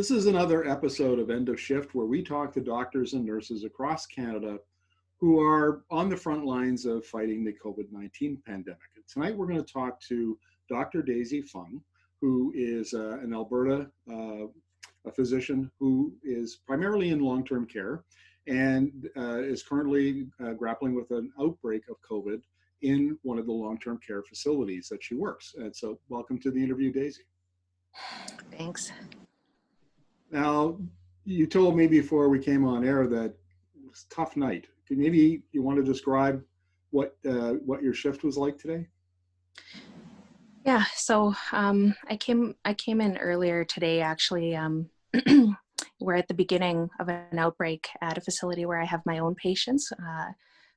This is another episode of End of Shift where we talk to doctors and nurses across Canada who are on the front lines of fighting the COVID-19 pandemic. And tonight we're going to talk to Dr. Daisy Fung, who is an Alberta a physician who is primarily in long-term care and is currently grappling with an outbreak of COVID in one of the long-term care facilities that she works. And so welcome to the interview, Daisy. Thanks. Now, you told me before we came on air that it was a tough night. Maybe you want to describe what your shift was like today? Yeah, so I came in earlier today, actually. We're at the beginning of an outbreak at a facility where I have my own patients,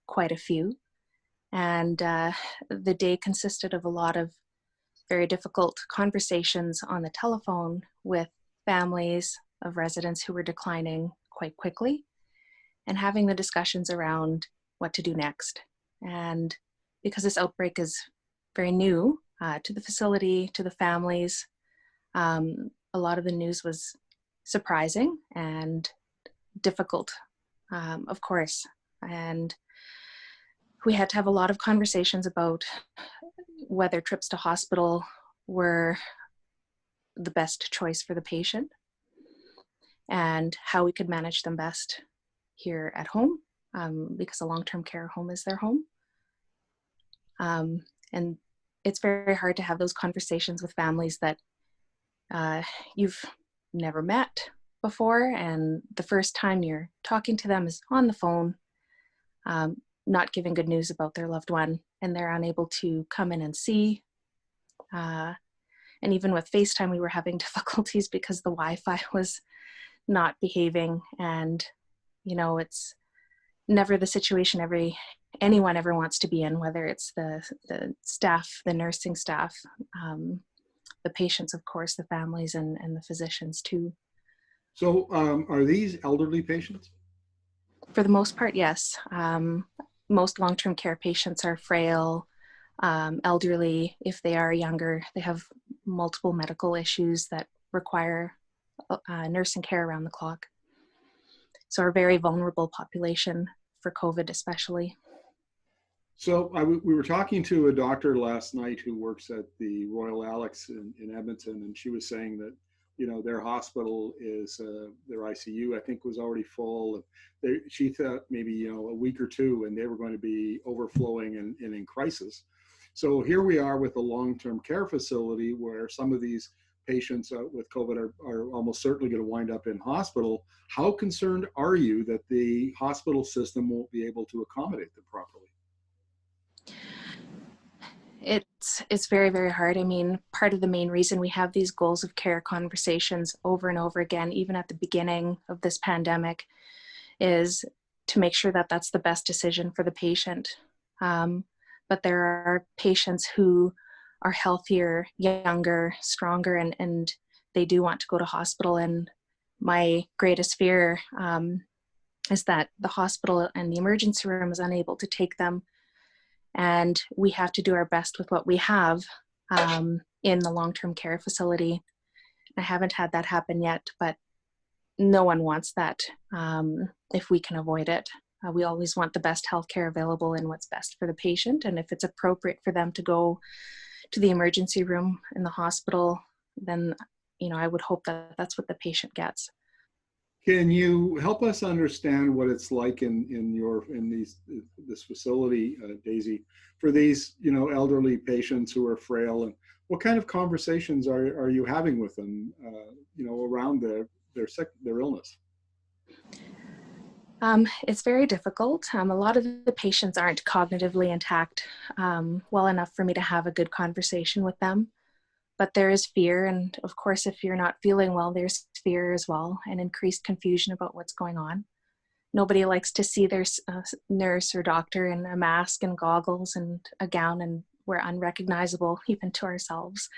quite a few. And the day consisted of a lot of very difficult conversations on the telephone with families of residents who were declining quite quickly, and having the discussions around what to do next. And because this outbreak is very new to the facility, to the families, a lot of the news was surprising and difficult, of course. And we had to have a lot of conversations about whether trips to hospital were the best choice for the patient and how we could manage them best here at home, because a long-term care home is their home. And it's very hard to have those conversations with families that you've never met before, and the first time you're talking to them is on the phone, not giving good news about their loved one, and they're unable to come in and see. And even with FaceTime, we were having difficulties because the Wi-Fi was not behaving. And, you know, it's never the situation anyone ever wants to be in, whether it's the staff, the nursing staff, the patients, of course, the families, and the physicians too. So are these elderly patients? For the most part, yes. Most long-term care patients are frail, elderly. If they are younger, they have multiple medical issues that require nursing care around the clock. So a very vulnerable population for COVID especially. So we were talking to a doctor last night who works at the Royal Alex in Edmonton, and she was saying that, you know, their hospital is, their ICU, I think, was already full. She thought maybe, you know, a week or two, and they were going to be overflowing and in crisis. So here we are with a long-term care facility where some of these patients with COVID are almost certainly going to wind up in hospital. How concerned are you that the hospital system won't be able to accommodate them properly? It's very, very hard. I mean, part of the main reason we have these goals of care conversations over and over again, even at the beginning of this pandemic, is to make sure that that's the best decision for the patient. But there are patients who are healthier, younger, stronger, and they do want to go to hospital. And my greatest fear is that the hospital and the emergency room is unable to take them. And we have to do our best with what we have in the long-term care facility. I haven't had that happen yet, but no one wants that if we can avoid it. We always want the best healthcare available and what's best for the patient. And if it's appropriate for them to go to the emergency room in the hospital, then, you know, I would hope that that's what the patient gets. Can you help us understand what it's like in this facility, Daisy, for these, you know, elderly patients who are frail, and what kind of conversations are you having with them, you know, around their illness? It's very difficult. A lot of the patients aren't cognitively intact well enough for me to have a good conversation with them. But there is fear, and of course, if you're not feeling well, there's fear as well, and increased confusion about what's going on. Nobody likes to see their nurse or doctor in a mask and goggles and a gown, and we're unrecognizable even to ourselves.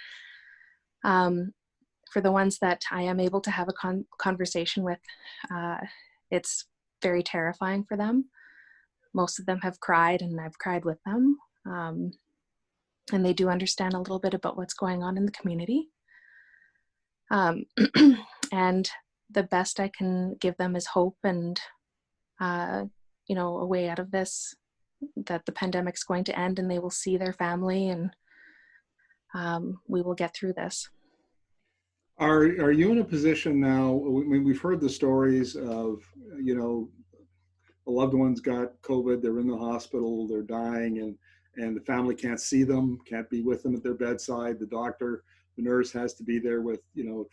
For the ones that I am able to have a conversation with, it's very terrifying for them. Most of them have cried, and I've cried with them. And they do understand a little bit about what's going on in the community. And the best I can give them is hope and, a way out of this, that the pandemic's going to end and they will see their family, and we will get through this. Are you in a position now? We've heard the stories of, a loved one's got COVID, they're in the hospital, they're dying, and the family can't see them, can't be with them at their bedside. The doctor, the nurse has to be there with,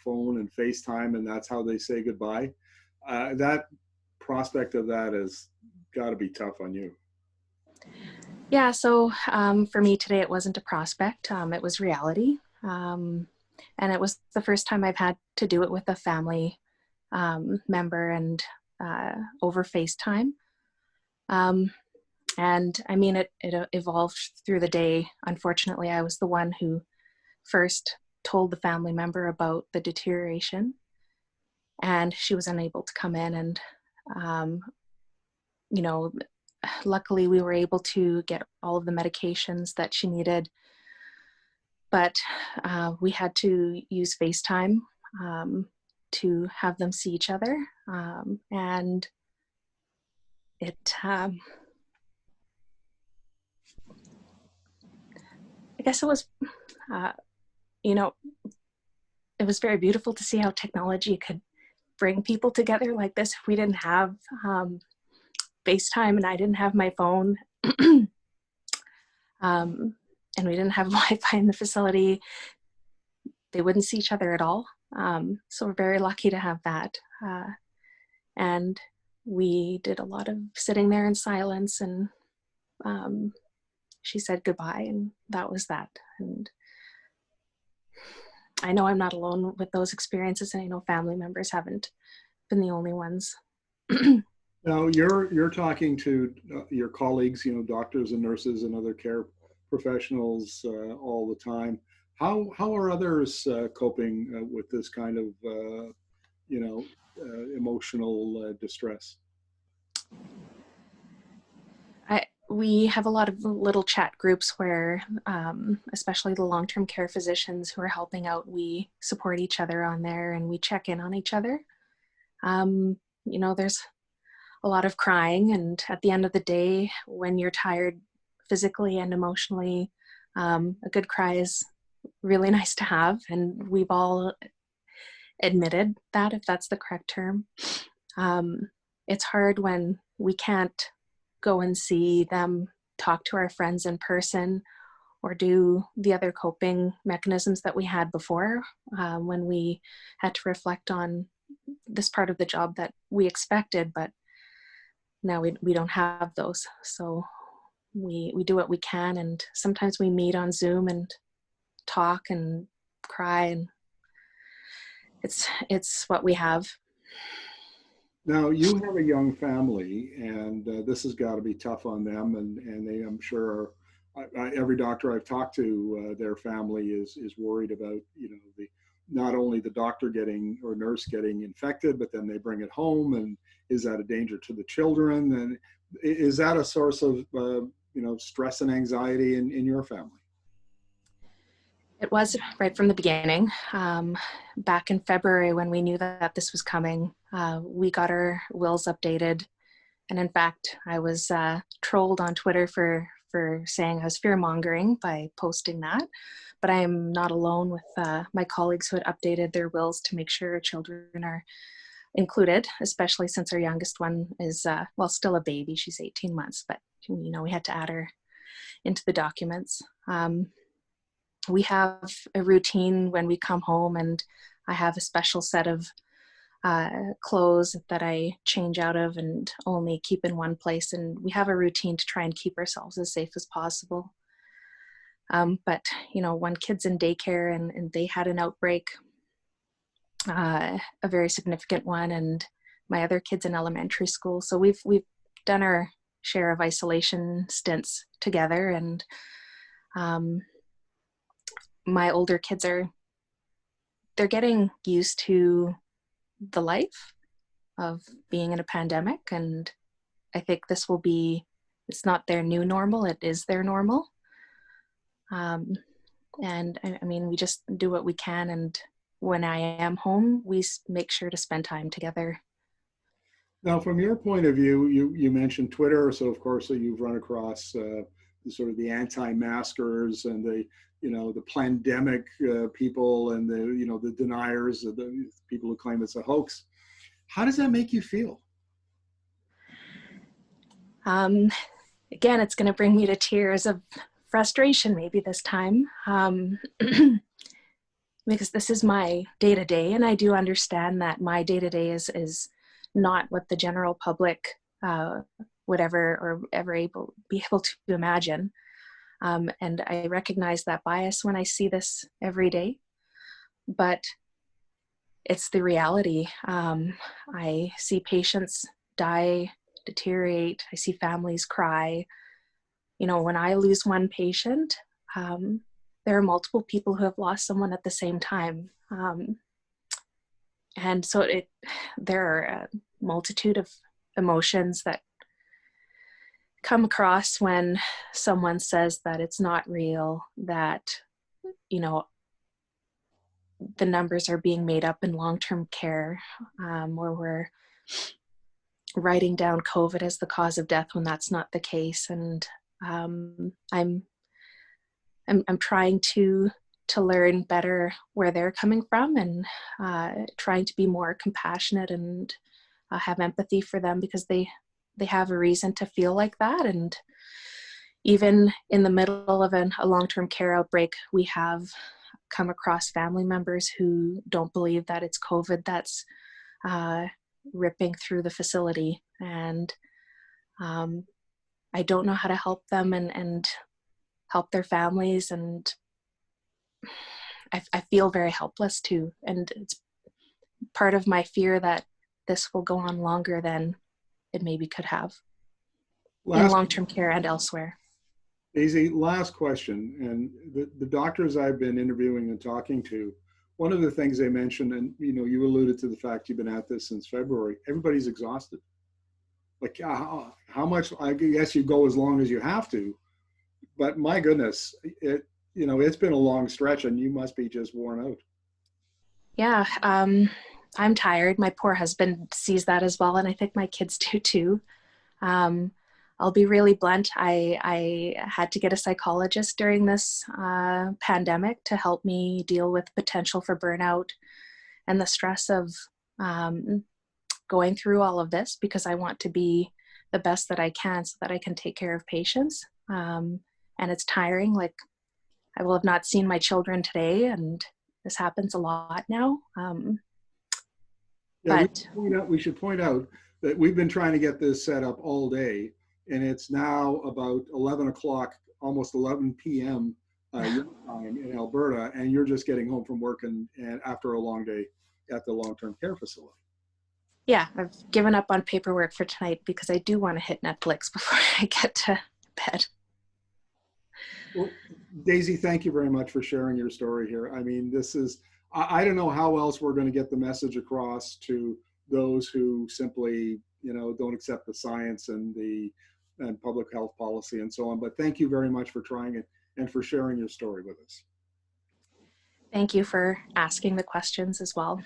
phone and FaceTime, and that's how they say goodbye. That prospect of that has got to be tough on you. Yeah, so for me today, it wasn't a prospect, it was reality. And it was the first time I've had to do it with a family member and over FaceTime. And I mean, it evolved through the day. Unfortunately, I was the one who first told the family member about the deterioration, and she was unable to come in. And, luckily we were able to get all of the medications that she needed, but we had to use FaceTime to have them see each other. And it, I guess it was, it was very beautiful to see how technology could bring people together like this. If we didn't have FaceTime and I didn't have my phone, and we didn't have Wi-Fi in the facility, they wouldn't see each other at all. So we're very lucky to have that. And we did a lot of sitting there in silence, and she said goodbye, and that was that. And I know I'm not alone with those experiences, and I know family members haven't been the only ones. Now you're talking to your colleagues, doctors and nurses and other care professionals all the time. How are others coping with this kind of emotional distress? We have a lot of little chat groups where, especially the long-term care physicians who are helping out, we support each other on there and we check in on each other. There's a lot of crying, and at the end of the day, when you're tired physically and emotionally, a good cry is really nice to have, and we've all admitted that, if that's the correct term. It's hard when we can't go and see them, talk to our friends in person, or do the other coping mechanisms that we had before, when we had to reflect on this part of the job that we expected, but now we don't have those. So we do what we can, and sometimes we meet on Zoom and talk and cry, and it's what we have. Now you have a young family, and this has got to be tough on them, and they, I'm sure, every doctor I've talked to, their family is worried about, not only the doctor getting or nurse getting infected, but then they bring it home, and is that a danger to the children? And is that a source of stress and anxiety in your family? It was right from the beginning. Back in February, when we knew that this was coming, we got our wills updated. And in fact, I was trolled on Twitter for saying I was fear-mongering by posting that. But I am not alone with my colleagues who had updated their wills to make sure children are included, especially since our youngest one is, still a baby. She's 18 months, but we had to add her into the documents. We have a routine when we come home, and I have a special set of clothes that I change out of and only keep in one place. And we have a routine to try and keep ourselves as safe as possible. But one kid's in daycare, and they had an outbreak, a very significant one, and my other kid's in elementary school. So we've done our share of isolation stints together, and my older kids they're getting used to the life of being in a pandemic, and I think it's not their new normal, it is their normal. And I mean, we just do what we can, and when I am home, we make sure to spend time together. Now, from your point of view, you mentioned Twitter, so of course you've run across sort of the anti-maskers and the pandemic people and the deniers, the people who claim it's a hoax. How does that make you feel? Again, it's going to bring me to tears of frustration maybe this time, because this is my day-to-day, and I do understand that my day-to-day is not what the general public would ever be able to imagine. And I recognize that bias when I see this every day, but it's the reality. I see patients die, deteriorate. I see families cry. When I lose one patient, there are multiple people who have lost someone at the same time. And so there are a multitude of emotions that come across when someone says that it's not real, that, the numbers are being made up in long-term care, where we're writing down COVID as the cause of death when that's not the case. And I'm trying to learn better where they're coming from, and trying to be more compassionate and have empathy for them, because they have a reason to feel like that. And even in the middle of a long-term care outbreak, we have come across family members who don't believe that it's COVID that's ripping through the facility. And I don't know how to help them and help their families. And I feel very helpless too. And it's part of my fear that this will go on longer than it maybe could have in long-term care and elsewhere. Daisy, last question. And the doctors I've been interviewing and talking to, one of the things they mentioned, and you alluded to the fact you've been at this since February, everybody's exhausted. Like how much, I guess you go as long as you have to, but my goodness, it's been a long stretch and you must be just worn out. Yeah, I'm tired. My poor husband sees that as well, and I think my kids do too. I'll be really blunt. I had to get a psychologist during this pandemic to help me deal with potential for burnout and the stress of going through all of this, because I want to be the best that I can so that I can take care of patients. And it's tiring. Like, I will have not seen my children today, and this happens a lot now. But we should point out that we've been trying to get this set up all day, and it's now about 11 o'clock, almost 11 p.m. Your time in Alberta, and you're just getting home from work and after a long day at the long-term care facility. Yeah, I've given up on paperwork for tonight because I do want to hit Netflix before I get to bed. Well, Daisy, thank you very much for sharing your story here. I mean, this is, I don't know how else we're going to get the message across to those who simply, don't accept the science and public health policy and so on. But thank you very much for trying it and for sharing your story with us. Thank you for asking the questions as well.